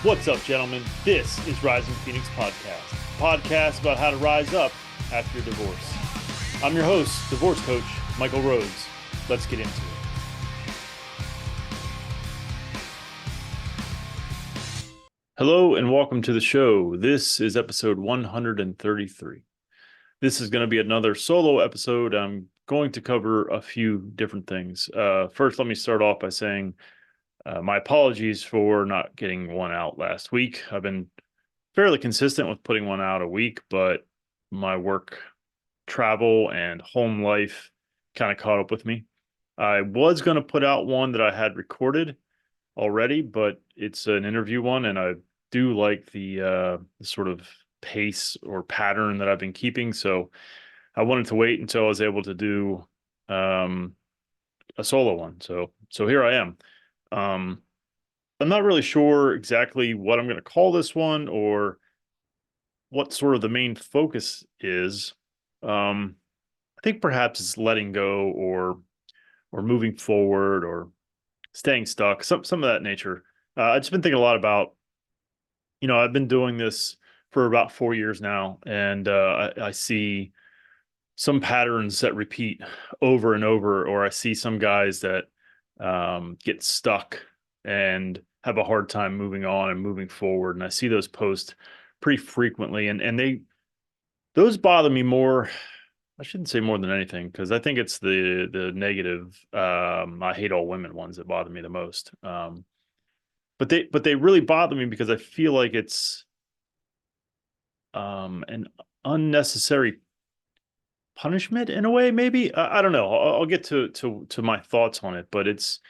What's up, gentlemen? This is Rising Phoenix Podcast about how to rise up after your divorce. I'm your host, divorce coach, Michael Rhodes. Let's get into it. Hello and welcome to the show. This is episode 133. This is going to be another solo episode. I'm going to cover a few different things. First, let me start off by saying my apologies for not getting one out last week. I've been fairly consistent with putting one out a week, but my work, travel, and home life kind of caught up with me. I was going to put out one that I had recorded already, but it's an interview one, and I do like the sort of pace or pattern that I've been keeping. So I wanted to wait until I was able to do a solo one. So here I am. I'm not really sure exactly what I'm going to call this one or what sort of the main focus is. I think perhaps it's letting go or moving forward or staying stuck, some of that nature. I've just been thinking a lot about, I've been doing this for about 4 years now, and I see some patterns that repeat over and over, or I see some guys that get stuck and have a hard time moving on and moving forward. And I see those posts pretty frequently, and those bother me more. I shouldn't say more than anything, because I think it's the negative I hate all women ones that bother me the most. But they really bother me because I feel like it's an unnecessary punishment in a way. Maybe I don't know. I'll get to my thoughts on it, but it's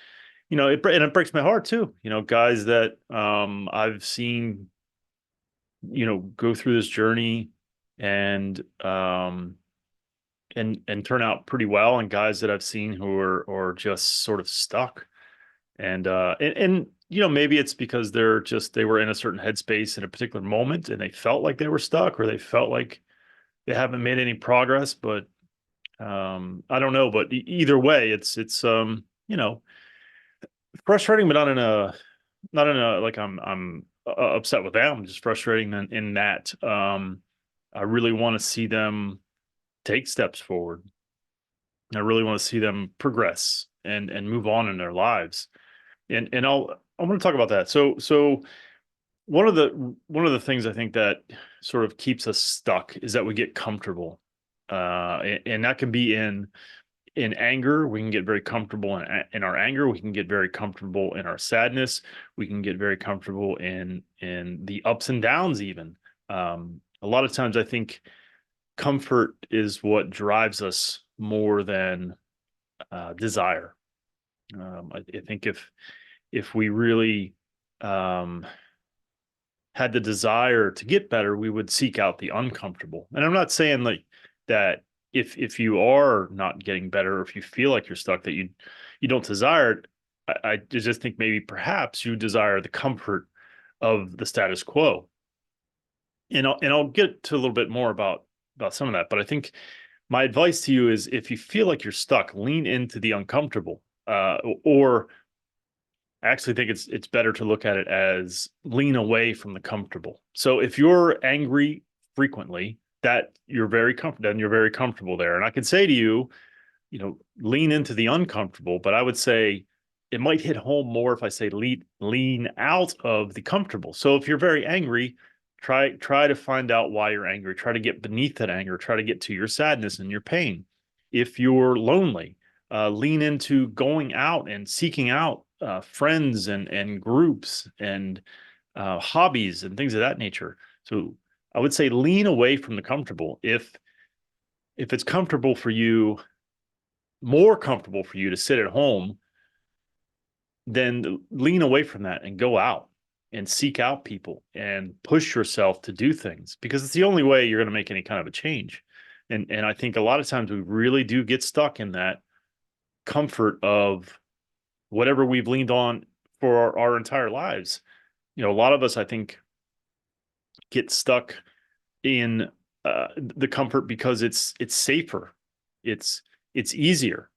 it breaks my heart too. Guys that I've seen go through this journey and and turn out pretty well, and guys that I've seen who are just sort of stuck. And maybe it's because they were in a certain headspace in a particular moment and they felt like they were stuck, or they felt like they haven't made any progress. But I don't know. But either way, it's frustrating, but not in a like I'm upset with them. Just frustrating in that I really want to see them take steps forward. I really want to see them progress and move on in their lives. And I'm going to talk about that. So one of the things I think that sort of keeps us stuck is that we get comfortable. And that can be in anger. We can get very comfortable in our anger. We can get very comfortable in our sadness. We can get very comfortable in the ups and downs even. A lot of times I think comfort is what drives us more than desire. I think if we really had the desire to get better, we would seek out the uncomfortable. And I'm not saying like that if you are not getting better, or if you feel like you're stuck, that you don't desire it. I just think maybe perhaps you desire the comfort of the status quo. And I'll get to a little bit more about some of that. But I think my advice to you is, if you feel like you're stuck, lean into the uncomfortable. Or I actually think it's better to look at it as lean away from the comfortable. So if you're angry frequently, that you're very comfortable, and you're very comfortable there. And I could say to you, lean into the uncomfortable, but I would say it might hit home more if I say lean out of the comfortable. So if you're very angry, try to find out why you're angry. Try to get beneath that anger. Try to get to your sadness and your pain. If you're lonely, lean into going out and seeking out friends and groups and hobbies and things of that nature. So I would say lean away from the comfortable. If it's comfortable for you, more comfortable for you to sit at home, then lean away from that and go out and seek out people and push yourself to do things, because it's the only way you're going to make any kind of a change. And I think a lot of times we really do get stuck in that comfort of whatever we've leaned on for our entire lives. A lot of us, I think, get stuck in the comfort because it's safer. It's easier.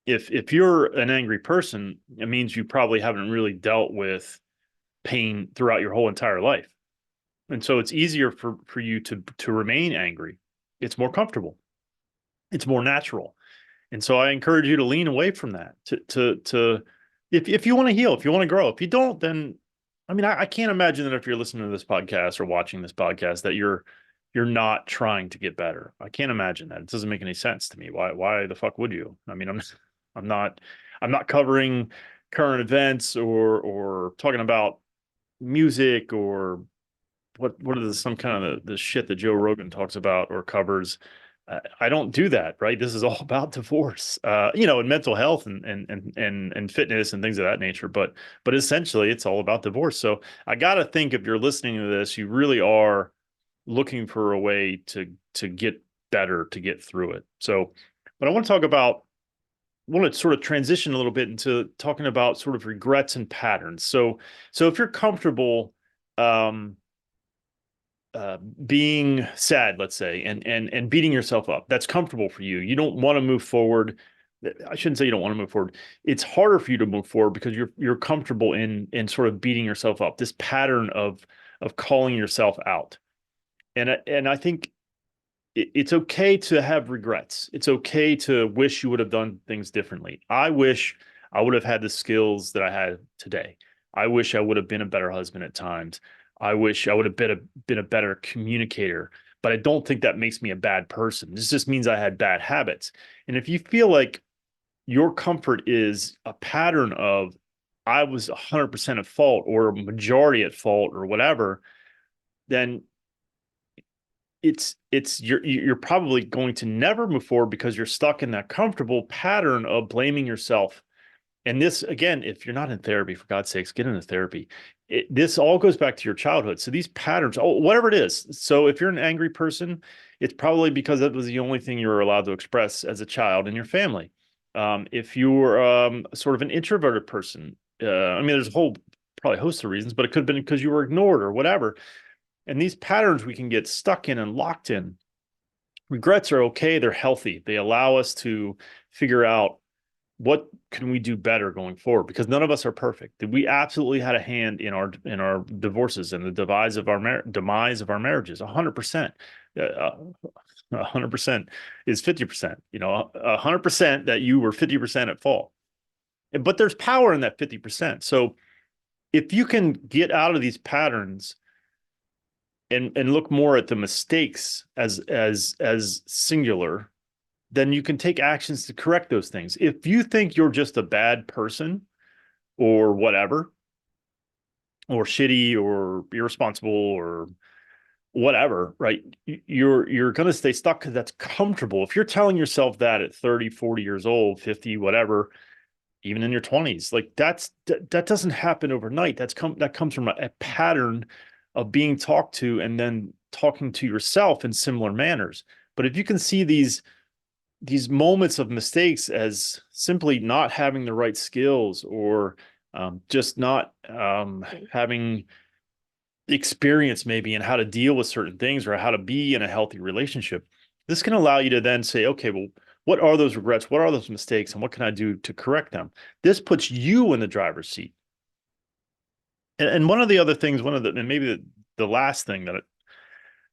If you're an angry person, it means you probably haven't really dealt with pain throughout your whole entire life. And so it's easier for you to remain angry. It's more comfortable. It's more natural. And so I encourage you to lean away from that to if you want to heal, if you want to grow. If you don't, then I mean, I can't imagine that if you're listening to this podcast or watching this podcast that you're not trying to get better. I can't imagine that. It doesn't make any sense to me. Why the fuck would you? I mean, I'm not I'm not covering current events or talking about music or what is some kind of the shit that Joe Rogan talks about or covers. I don't do that, right? This is all about divorce, and mental health and fitness and things of that nature. But essentially, it's all about divorce. So I got to think if you're listening to this, you really are looking for a way to get better, to get through it. So, but I want to talk about, I want to sort of transition a little bit into talking about sort of regrets and patterns. So if you're comfortable, um, being sad, let's say, and beating yourself up. That's comfortable for you. You don't want to move forward. I shouldn't say you don't want to move forward. It's harder for you to move forward because you're comfortable in sort of beating yourself up. This pattern of calling yourself out. And I think it's okay to have regrets. It's okay to wish you would have done things differently. I wish I would have had the skills that I had today. I wish I would have been a better husband at times. I wish I would have been a better communicator, but I don't think that makes me a bad person. This just means I had bad habits. And if you feel like your comfort is a pattern of I was 100% at fault or a majority at fault or whatever, then you're probably going to never move forward because you're stuck in that comfortable pattern of blaming yourself. And this, again, if you're not in therapy, for God's sakes, get into therapy. This all goes back to your childhood. So these patterns, whatever it is. So if you're an angry person, it's probably because that was the only thing you were allowed to express as a child in your family. If you were sort of an introverted person, I mean, there's a whole probably host of reasons, but it could have been because you were ignored or whatever. And these patterns we can get stuck in and locked in. Regrets are okay. They're healthy. They allow us to figure out what can we do better going forward, because none of us are perfect. We absolutely had a hand in our divorces and the demise of our marriages. 100%. 100% is 50%. 100% that you were 50% at fault. But there's power in that 50%. So if you can get out of these patterns and look more at the mistakes as singular, then you can take actions to correct those things. If you think you're just a bad person or whatever, or shitty or irresponsible or whatever, right? You're going to stay stuck because that's comfortable. If you're telling yourself that at 30, 40 years old, 50, whatever, even in your 20s, like that doesn't happen overnight. That comes from a pattern of being talked to and then talking to yourself in similar manners. But if you can see these moments of mistakes as simply not having the right skills or just not having experience maybe in how to deal with certain things or how to be in a healthy relationship, this can allow you to then say, okay, well, what are those regrets? What are those mistakes? And what can I do to correct them? This puts you in the driver's seat. And one of the other things, and maybe the last thing that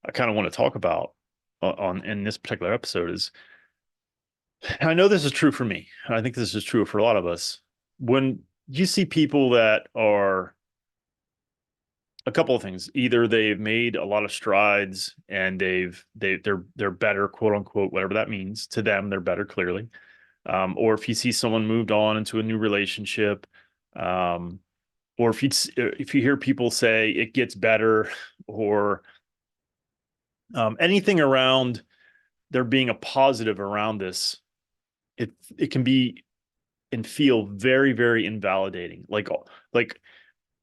I kind of want to talk about on in this particular episode is, I know this is true for me. I think this is true for a lot of us. When you see people that are a couple of things, either they've made a lot of strides and they're better, quote unquote, whatever that means to them, they're better clearly. Or if you see someone moved on into a new relationship, or if you hear people say it gets better, or anything around there being a positive around this, it can be and feel very, very invalidating. Like,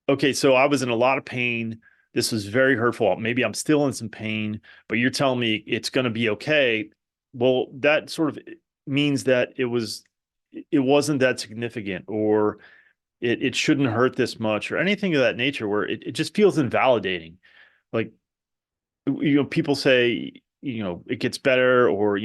okay, so I was in a lot of pain. This was very hurtful. Maybe I'm still in some pain, but you're telling me it's going to be okay. Well, that sort of means that it wasn't that significant, or it shouldn't hurt this much, or anything of that nature, where it just feels invalidating. Like, people say, it gets better, or,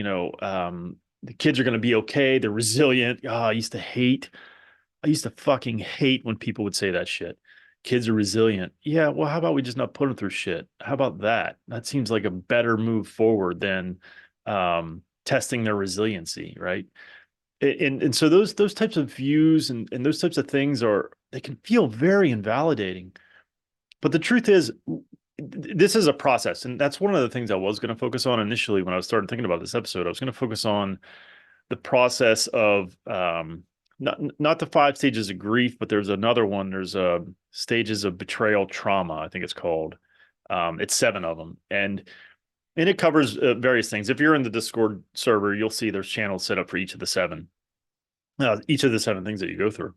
the kids are going to be okay. They're resilient. Oh, I used to fucking hate when people would say that shit. Kids are resilient. Yeah, well, how about we just not put them through shit? How about that? That seems like a better move forward than testing their resiliency, right? And so those types of views and those types of things are they can feel very invalidating. But the truth is, this is a process, and that's one of the things I was going to focus on initially when I started thinking about this episode. I was going to focus on the process of not the five stages of grief, but there's another one. There's stages of betrayal trauma, I think it's called. It's seven of them, and it covers various things. If you're in the Discord server, you'll see there's channels set up for each of the seven things that you go through,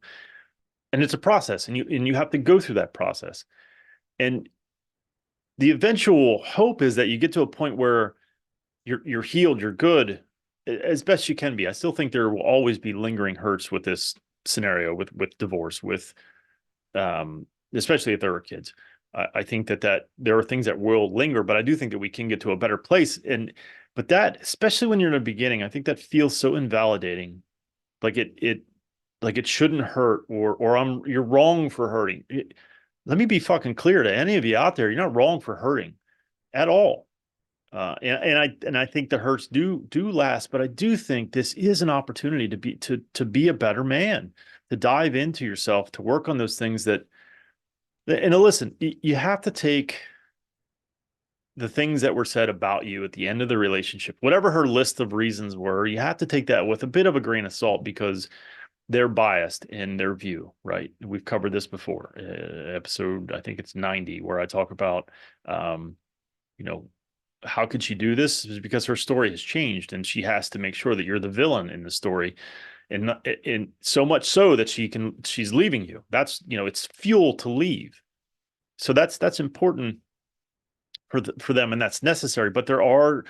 and it's a process, and you have to go through that process. And the eventual hope is that you get to a point where you're healed, you're good as best you can be. I still think there will always be lingering hurts with this scenario, with divorce, with especially if there are kids. I think that there are things that will linger, but I do think that we can get to a better place. But that, especially when you're in the beginning, I think that feels so invalidating. Like it shouldn't hurt, or you're wrong for hurting. Let me be fucking clear to any of you out there: you're not wrong for hurting at all. And I think the hurts do last, but I do think this is an opportunity to be a better man, to dive into yourself, to work on those things that. And listen, you have to take the things that were said about you at the end of the relationship, whatever her list of reasons were. You have to take that with a bit of a grain of salt because they're biased in their view, right? We've covered this before, episode, I think it's 90, where I talk about, you know, how could she do this? Is because her story has changed, and she has to make sure that you're the villain in the story, and so much so that she's leaving you. That's it's fuel to leave. So that's important for them, and that's necessary. But there are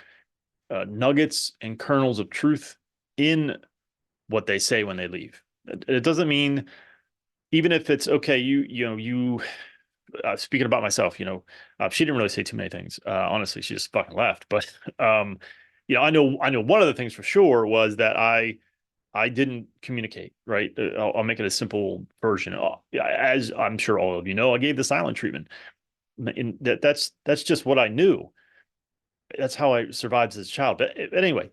nuggets and kernels of truth in what they say when they leave. It doesn't mean, even if it's okay, you speaking about myself, she didn't really say too many things. Honestly, she just fucking left. But I know one of the things for sure was that I didn't communicate, right? I'll make it a simple version. As I'm sure all of you know, I gave the silent treatment. And that's just what I knew. That's how I survived as a child. But anyway,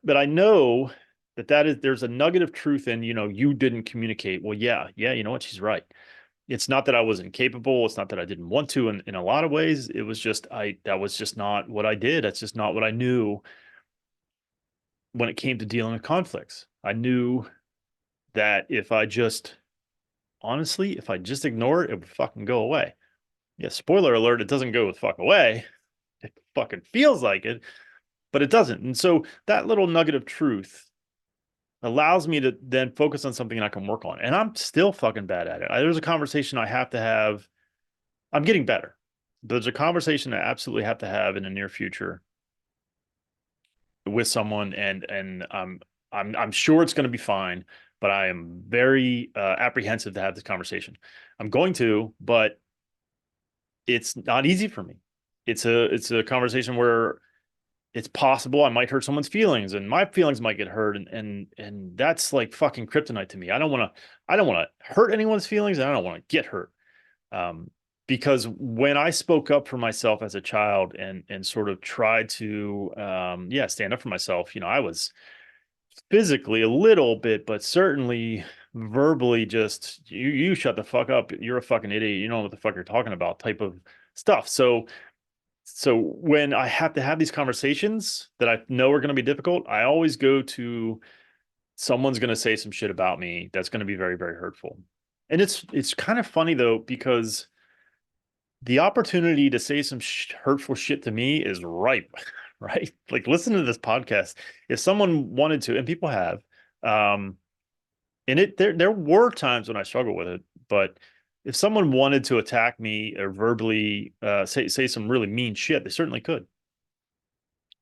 but I know there's a nugget of truth in, you didn't communicate. Well, yeah, you know what? She's right. It's not that I was incapable. It's not that I didn't want to. In a lot of ways, it was just that was just not what I did. That's just not what I knew when it came to dealing with conflicts. I knew that honestly, if I just ignore it, it would fucking go away. Yeah, spoiler alert, it doesn't go with fuck away. It fucking feels like it, but it doesn't. And so that little nugget of truth allows me to then focus on something I can work on. And I'm still fucking bad at it. There's a conversation I have to have. I'm getting better. There's a conversation I absolutely have to have in the near future with someone, and I'm sure it's going to be fine, but I am very apprehensive to have this conversation. I'm going to, but it's not easy for me. It's a conversation where it's possible I might hurt someone's feelings, and my feelings might get hurt, and that's like fucking kryptonite to me. I don't want to hurt anyone's feelings, and I don't want to get hurt. Because when I spoke up for myself as a child and sort of tried to stand up for myself, I was physically a little bit, but certainly verbally just you shut the fuck up. You're a fucking idiot. You know what the fuck you're talking about type of stuff. So when I have to have these conversations that I know are going to be difficult, I always go to someone's going to say some shit about me that's going to be very, very hurtful. And it's kind of funny though, because the opportunity to say some hurtful shit to me is ripe, right? Like, listen to this podcast. If someone wanted to, and people have, and there were times when I struggled with it, but if someone wanted to attack me or verbally say some really mean shit, they certainly could.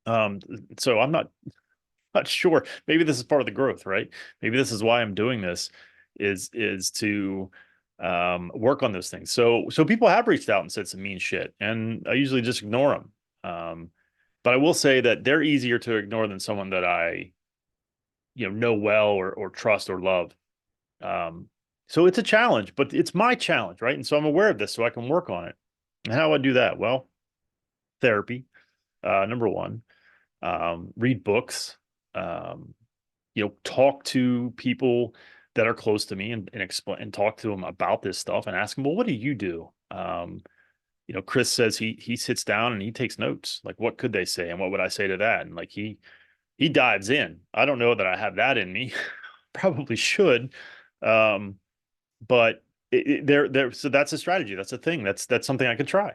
So I'm not sure. Maybe this is part of the growth, right? Maybe this is why I'm doing this, is to work on those things. So people have reached out and said some mean shit, and I usually just ignore them. But I will say that they're easier to ignore than someone that I know well or trust or love. So it's a challenge, but it's my challenge, right? And so I'm aware of this so I can work on it. And how do I do that? Well, therapy, number one, read books, um, talk to people that are close to me and explain and talk to them about this stuff and ask them, well, what do you do? Chris says he sits down and he takes notes. Like, what could they say and what would I say to that? And like he dives in. I don't know that I have that in me. Probably should. Um, but there. So that's a strategy. That's a thing. That's something I could try.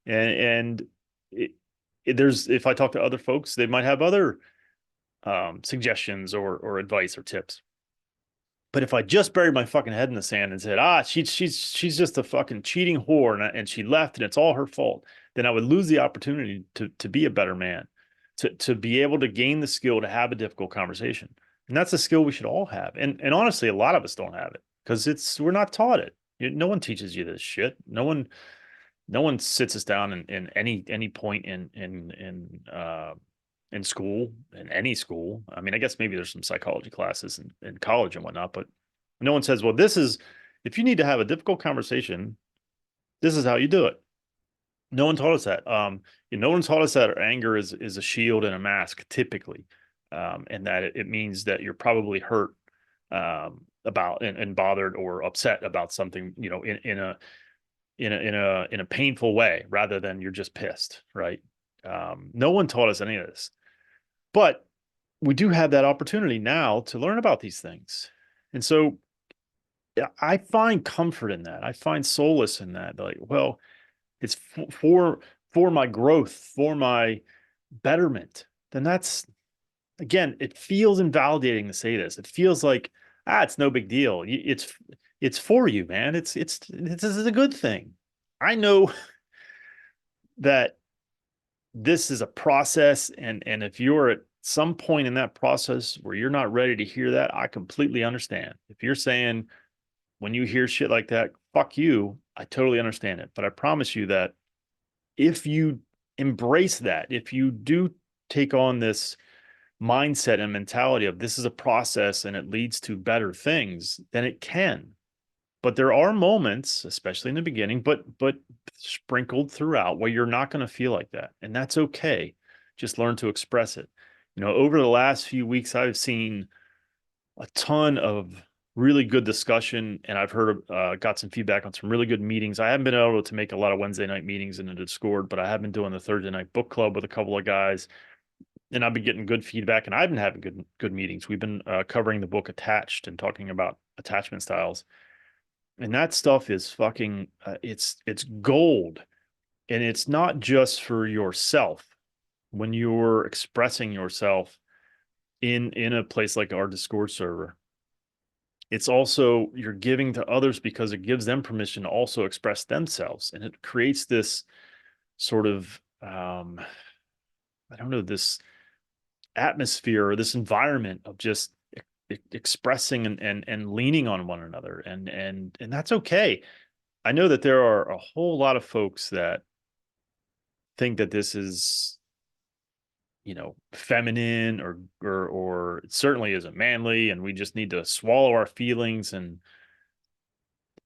And it, there's if I talk to other folks, they might have other suggestions or advice or tips. But if I just buried my fucking head in the sand and said, she's just a fucking cheating whore and she left and it's all her fault, then I would lose the opportunity to be a better man, to be able to gain the skill to have a difficult conversation. And that's a skill we should all have. And honestly, a lot of us don't have it because we're not taught it. No one teaches you this shit. No one sits us down in any point in school, in any school. I mean, I guess maybe there's some psychology classes in college and whatnot, but no one says, well, this is, if you need to have a difficult conversation, this is how you do it. No one taught us that. No one taught us that anger is a shield and a mask typically, and that it means that you're probably hurt about and bothered or upset about something, in a painful way rather than you're just pissed, right? No one taught us any of this. But we do have that opportunity now to learn about these things. And so I find comfort in that. I find solace in that. Like, well, it's for my growth, for my betterment. Then that's again, it feels invalidating to say this. It feels like, it's no big deal. It's for you, man. This is a good thing. I know that this is a process, and if you're at some point in that process where you're not ready to hear that, I completely understand. If you're saying when you hear shit like that, fuck you, I totally understand it. But I promise you that if you embrace that, if you do take on this mindset and mentality of this is a process and it leads to better things, then it can. But there are moments, especially in the beginning, but sprinkled throughout where you're not going to feel like that. And that's okay. Just learn to express it. Over the last few weeks, I've seen a ton of really good discussion, and I've got some feedback on some really good meetings. I haven't been able to make a lot of Wednesday night meetings in the Discord, but I have been doing the Thursday night book club with a couple of guys, and I've been getting good feedback, and I've been having good meetings. We've been covering the book Attached and talking about attachment styles. And that stuff is fucking it's gold. And it's not just for yourself. When you're expressing yourself in a place like our Discord server, it's also you're giving to others because it gives them permission to also express themselves. And it creates this sort of I don't know, this atmosphere or this environment of just expressing and leaning on one another. And that's okay. I know that there are a whole lot of folks that think that this is, feminine or it certainly isn't manly, and we just need to swallow our feelings.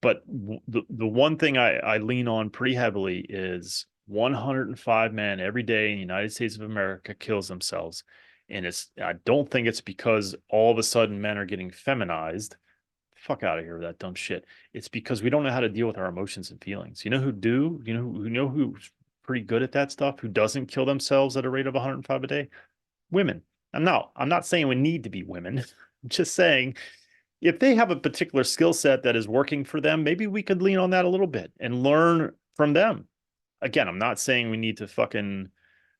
But the one thing I lean on pretty heavily is 105 men every day in the United States of America kills themselves. And I don't think it's because all of a sudden men are getting feminized. Fuck out of here with that dumb shit. It's because we don't know how to deal with our emotions and feelings. You know who do? Who's pretty good at that stuff? Who doesn't kill themselves at a rate of 105 a day? Women. I'm not saying we need to be women. I'm just saying if they have a particular skill set that is working for them, maybe we could lean on that a little bit and learn from them. Again, I'm not saying we need to fucking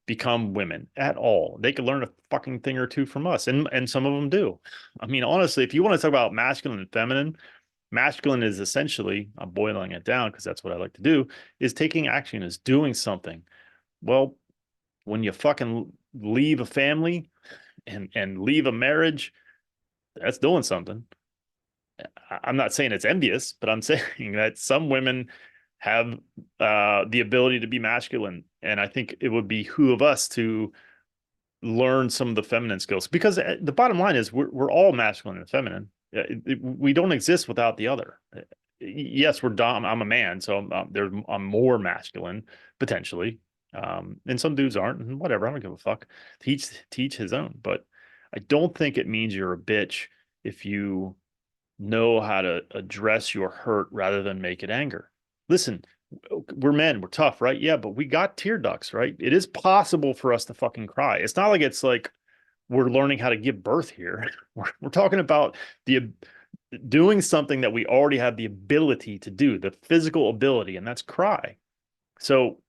become women at all. They could learn a fucking thing or two from us, and some of them do. I mean, honestly, if you want to talk about masculine and feminine, masculine is essentially, I'm boiling it down because that's what I like to do, is taking action, is doing something. Well, when you fucking leave a family and leave a marriage, that's doing something. I'm not saying it's envious, but I'm saying that some women have the ability to be masculine, and I think it would behoove us to learn some of the feminine skills, because the bottom line is we're all masculine and feminine. We don't exist without the other. Yes, we're dom. I'm a man, so I'm more masculine potentially, and some dudes aren't, and whatever. I don't give a fuck. Teach his own. But I don't think it means you're a bitch if you know how to address your hurt rather than make it anger. Listen, we're men, we're tough, right? Yeah, but we got tear ducts, right? It is possible for us to fucking cry. It's not like we're learning how to give birth here. We're talking about the doing something that we already have the ability to do, the physical ability, and that's cry. So,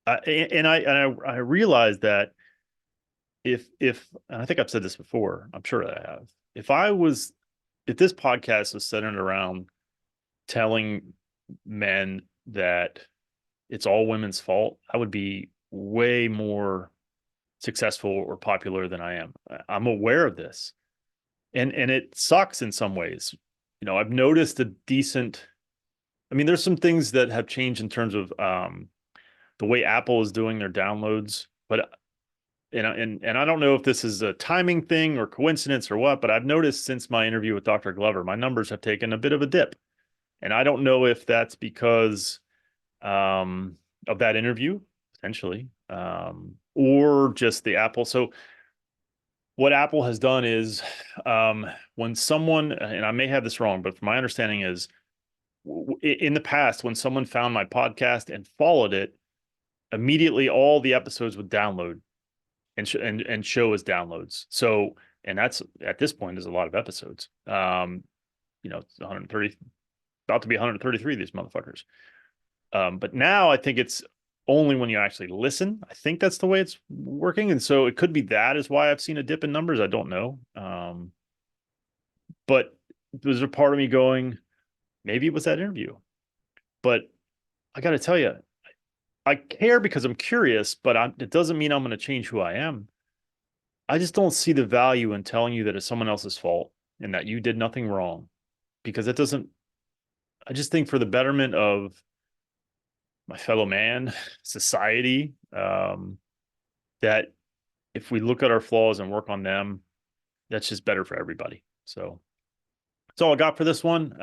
I realized that if and I think I've said this before, I'm sure that I have. If this podcast was centered around telling men that it's all women's fault, I would be way more successful or popular than I am. I'm aware of this. And it sucks in some ways. I've noticed a decent I mean, there's some things that have changed in terms of the way Apple is doing their downloads, but and I don't know if this is a timing thing or coincidence or what, but I've noticed since my interview with Dr. Glover, my numbers have taken a bit of a dip. And I don't know if that's because of that interview, potentially, or just the Apple. So what Apple has done is when someone, and I may have this wrong, but from my understanding is in the past, when someone found my podcast and followed it, immediately all the episodes would download and show as downloads. So, and that's at this point is a lot of episodes. It's 130, about to be 133, these motherfuckers. But now I think it's only when you actually listen. I think that's the way it's working. And so it could be that is why I've seen a dip in numbers. I don't know. But there's a part of me going, maybe it was that interview. But I got to tell you, I care because I'm curious, but it doesn't mean I'm going to change who I am. I just don't see the value in telling you that it's someone else's fault and that you did nothing wrong, because it doesn't. I just think for the betterment of my fellow man, society, that if we look at our flaws and work on them, that's just better for everybody. So that's all I got for this one.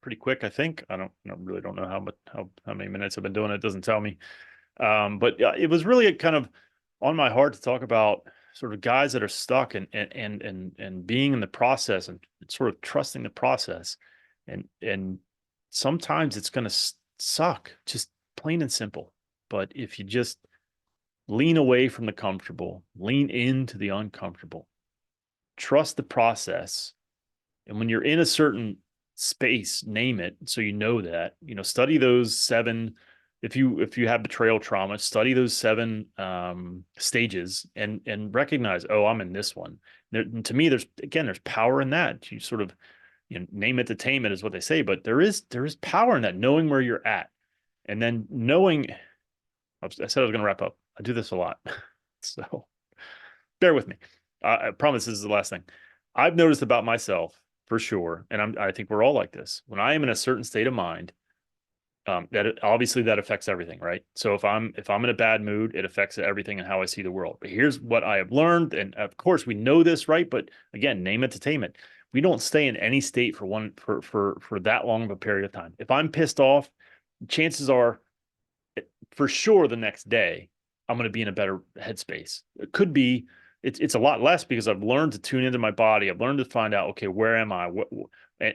Pretty quick, I think. I really don't know how many minutes I've been doing it. It doesn't tell me. But it was really kind of on my heart to talk about sort of guys that are stuck and being in the process and sort of trusting the process. And sometimes it's going to suck, just plain and simple. But if you just lean away from the comfortable, lean into the uncomfortable, trust the process. And when you're in a certain space, name it so you know that, study those 7. If you have betrayal trauma, study those 7 stages and recognize, oh, I'm in this one. To me, there's power in that. You sort of name it to tame it is what they say, but there is power in that, knowing where you're at, and then knowing. I said I was going to wrap up. I do this a lot, so bear with me. I promise this is the last thing. I've noticed about myself for sure, and I think we're all like this. When I am in a certain state of mind, obviously that affects everything, right? So if I'm in a bad mood, it affects everything and how I see the world. But here's what I have learned, and of course we know this, right? But again, name it to tame it. We don't stay in any state for that long of a period of time. If I'm pissed off, chances are, for sure, the next day I'm going to be in a better headspace. It could be. It's a lot less because I've learned to tune into my body. I've learned to find out, okay, where am I?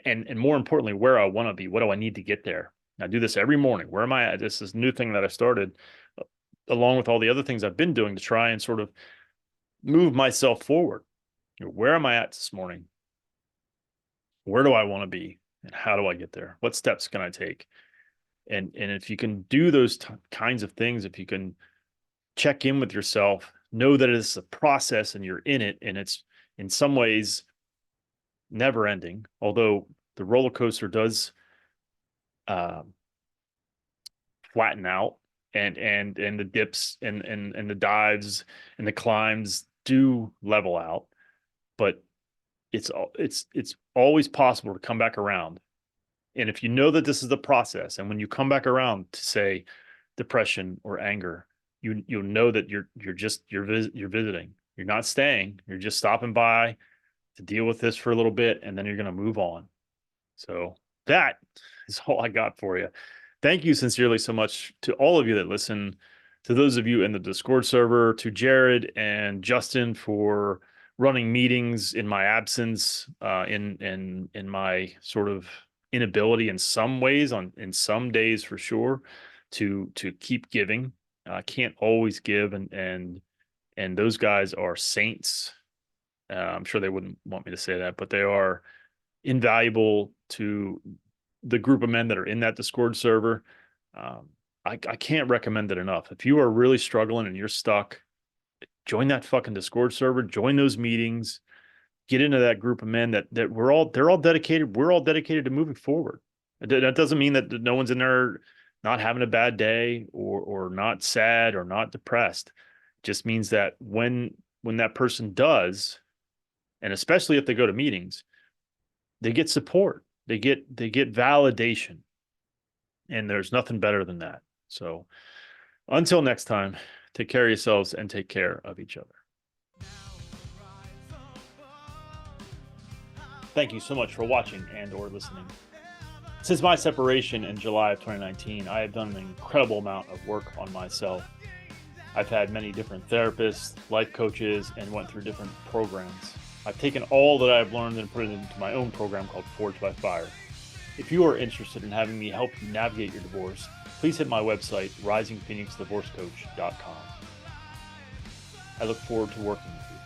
And more importantly, where I want to be. What do I need to get there? I do this every morning. Where am I at? This is a new thing that I started along with all the other things I've been doing to try and sort of move myself forward. Where am I at this morning? Where do I want to be? And how do I get there? What steps can I take? And if you can do those kinds of things, if you can check in with yourself, know that it's a process and you're in it, and it's in some ways never ending, although the roller coaster does flatten out, and the dips and the dives and the climbs do level out, but it's always possible to come back around. And if you know that this is the process, and when you come back around to, say, depression or anger, you'll know that you're visiting. You're not staying. You're just stopping by to deal with this for a little bit, and then you're going to move on. So that is all I got for you. Thank you sincerely so much to all of you that listen, to those of you in the Discord server, to Jared and Justin for running meetings in my absence, in my sort of inability in some ways, in some days for sure, to keep giving. I can't always give, and those guys are saints. I'm sure they wouldn't want me to say that, but they are invaluable to the group of men that are in that Discord server. I can't recommend it enough. If you are really struggling and you're stuck, join that fucking Discord server, join those meetings, get into that group of men that they're all dedicated. We're all dedicated to moving forward. That doesn't mean that no one's in there not having a bad day or not sad or not depressed. It just means that when that person does, and especially if they go to meetings, they get support. They get validation. And there's nothing better than that. So until next time, take care of yourselves and take care of each other. Thank you so much for watching and or listening. Since my separation in July of 2019, I have done an incredible amount of work on myself. I've had many different therapists, life coaches, and went through different programs. I've taken all that I've learned and put it into my own program called Forged by Fire. If you are interested in having me help you navigate your divorce, please hit my website, risingphoenixdivorcecoach.com. I look forward to working with you.